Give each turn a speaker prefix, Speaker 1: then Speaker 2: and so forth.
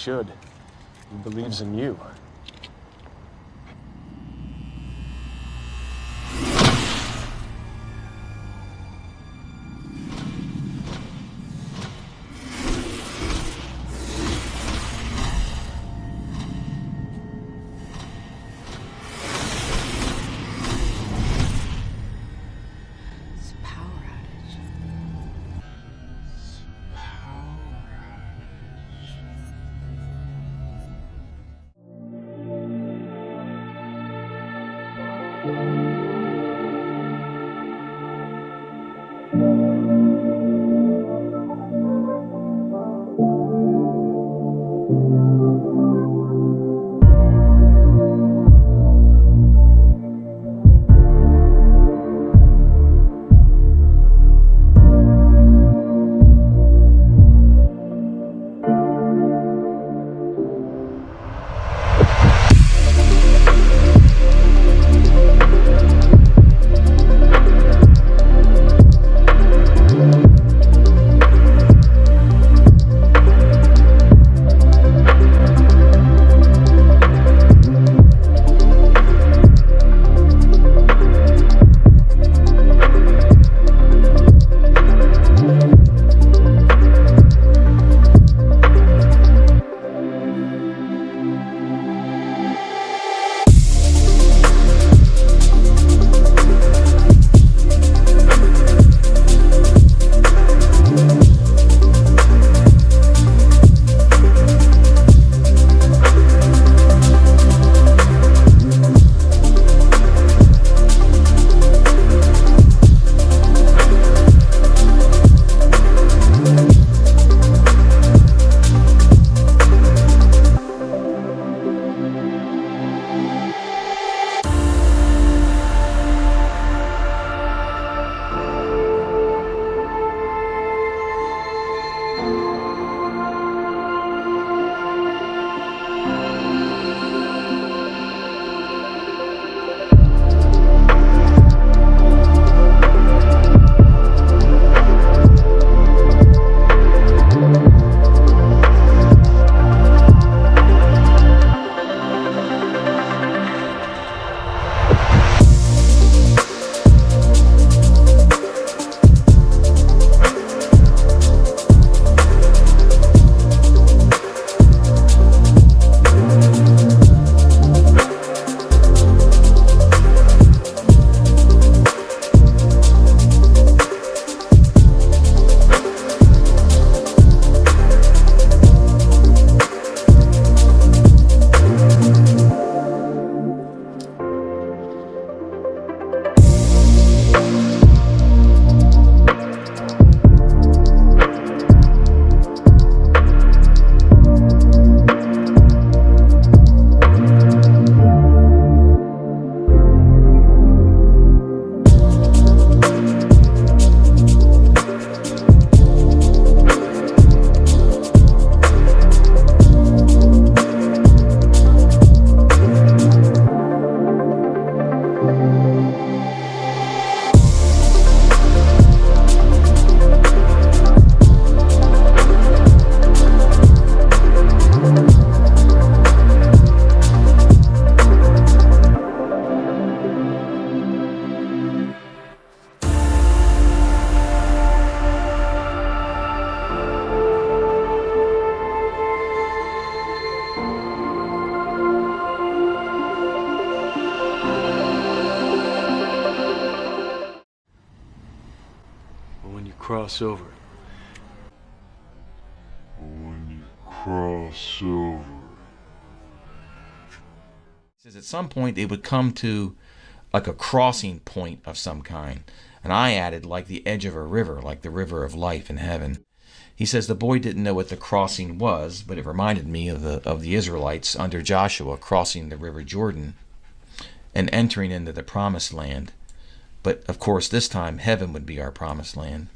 Speaker 1: should. He believes in you.
Speaker 2: cross over.
Speaker 3: When you cross over.
Speaker 4: He says at some point they would come to like a crossing point of some kind. And I added like the edge of a river, like the river of life in heaven. He says the boy didn't know what the crossing was, but it reminded me of the Israelites under Joshua crossing the river Jordan and entering into the promised land. But of course this time heaven would be our promised land.